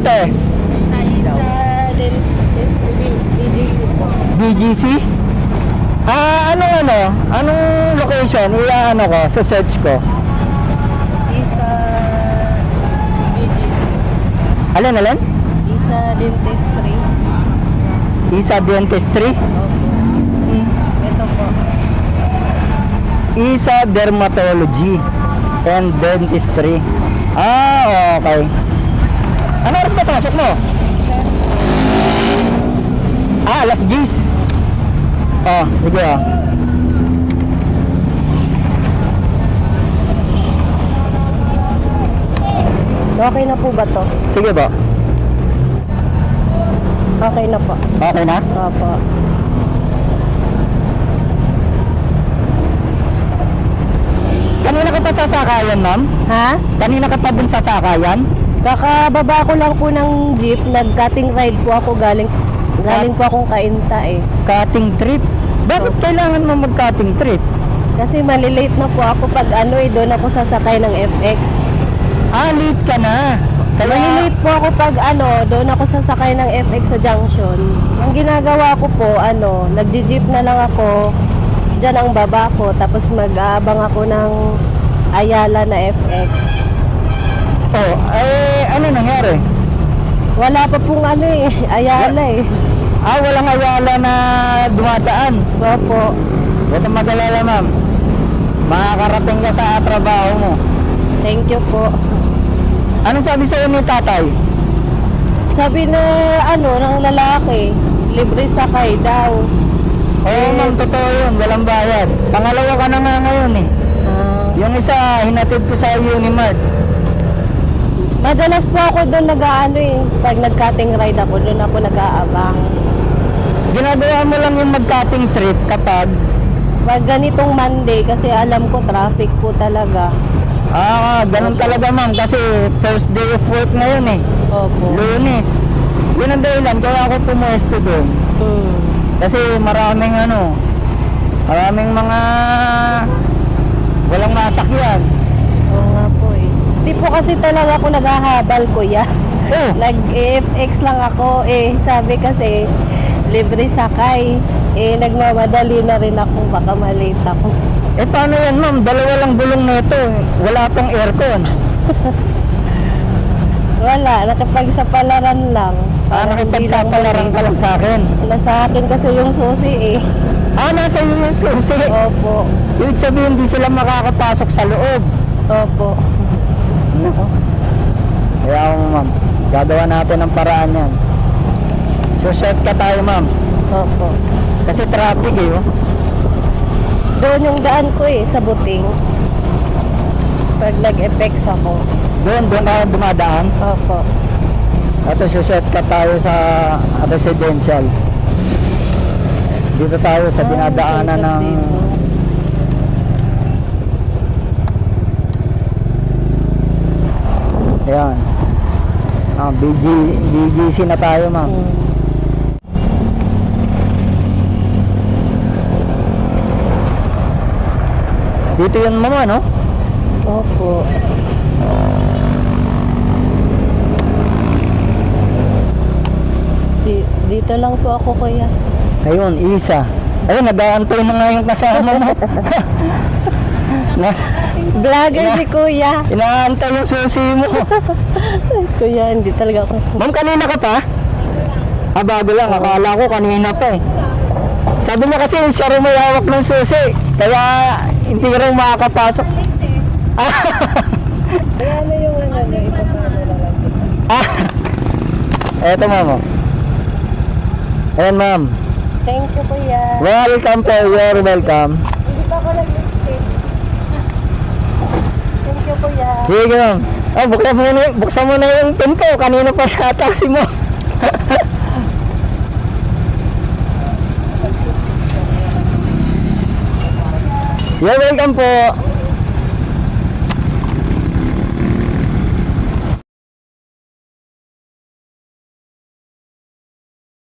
te? BGC po. BGC? Anong location? Ano ko, sa search ko. Isa BGC. Alin? Isa Dentistry. Isa Dentistry? Opo. Ito po. Isa Dermatology and Dentistry. Okay. Ano oras ba pasok mo? Alas 10. Sige Okay na po ba to? Sige ba? Okay na po. Okay na? Opo. Kanina ka pa sasakayan, ma'am? Ha? Kanina ka pa dun sasakayan? Kakababa ko lang po ng jeep. Nag-cutting ride po ako. Galing po akong Kainta eh. Cutting trip? Bakit kailangan mo mag-cutting trip? Kasi malilate na po ako pag doon ako sasakay ng FX. Late ka na. Malilate po ako pag doon ako sasakay ng FX sa junction. Ang ginagawa ko po, nagji-jeep na lang ako. Diyan ang baba ko. Tapos mag-aabang ako ng Ayala na FX. Ano nangyari? Wala pa pong Ayala eh. Walang Ayala na dumadaan. Opo. Huwag kang mag-alala, ma'am. Makakarating ka sa trabaho mo. Thank you po. Anong sabi sa'yo ni tatay? Sabi na ng lalaki, libre sakay daw. Ma'am, totoo yun. Walang bayad. Pangalawa ka na nga ngayon eh. Yung isa, hinatid ko sa Unimart. Madalas po ako doon pag nag-cutting ride ako, doon ako nag-aabang. Ginagawa mo lang yung mag-cutting trip kapag Pag ganitong Monday, kasi alam ko traffic po talaga. ganun talaga, ma'am. Kasi first day of work ngayon eh. Opo. Lunes. Yun ang dahilan kaya ako pumuesto doon. Kasi maraming maraming mga walang masakyan. Oo nga po eh. Hindi po kasi talaga ako naghahabal, kuya. Nag-FX lang ako eh. Sabi kasi, libre sakay. Nagmamadali na rin ako, baka malate ako. Paano yan, ma'am? Dalawa lang gulong nito. Wala tong aircon. Wala, nakipagsapalaran lang. Nakipagsapalaran ka lang sa akin. Nasa akin kasi yung susi eh. Nasa iyo yung susi. Opo. Ibig sabihin, hindi sila makakapasok sa loob. Opo. Kaya ma'am, gagawa natin ng paraan yan. So, shortcut tayo, ma'am. Opo. Kasi traffic eh, Doon yung daan ko eh, sa Buting. Pag nag-FX ako. Doon ka dumadaan. Opo. At shortcut tayo sa residential. Dito tayo sa dinadaanan ng ayan. BGC na tayo, ma'am. Dito yun, mama, no? Opo. Dito lang po ako, kuya. Ayun, isa. Ayun, nag-aantay na nga yung kasama mo. Vlogger si kuya. Inaantay yung susi mo. Kuya, hindi talaga ako. Ma'am, kanina ka pa? Bago lang. Akala ko kanina pa eh. Sabi niya kasi siya rin may hawak ng susi. Kaya hindi rin makakapasok. Kaya yung ipapano lang. Eto, ma'am. Ayan, ma'am. Thank you, kuya. Welcome po. You're welcome. Hindi pa ako nag-lipstick. Thank you, kuya. Sige, ma'am. Buksan mo na yung pinto. Kanina pa yata si mo. You're welcome po.